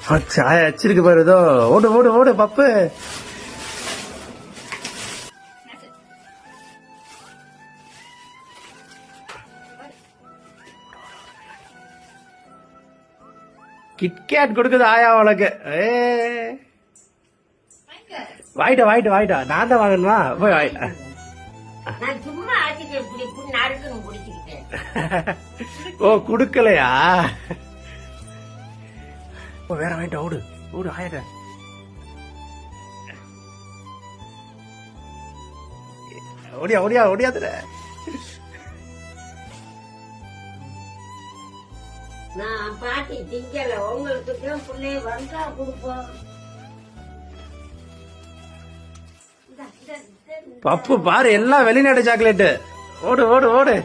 சாய வச்சிருக்கு பாரு ஏதோ. ஓடு ஓடு ஓடு பப்பு. கிட்கேட் கொடுக்குது ஆயா உனக்கு. வாயிட்டா வாயிட்டா வாயிட்டா. நான் தான் வாங்கணுமா? போய் வாயிட்டா. ஓ குடுக்கலையா? வேற வாங்கிட்ட. ஓடு ஓடு ஆயிட்ட. ஓடியா ஓடியா ஓடியாதுல. நான் பாட்டி திங்கல, உங்களுக்கு பிள்ளைய வந்தா கொடுப்போம். பப்பு பாரு எல்லாம் வெளிநாட்டு சாக்லேட்டு. ஓடு ஓடு ஓடு.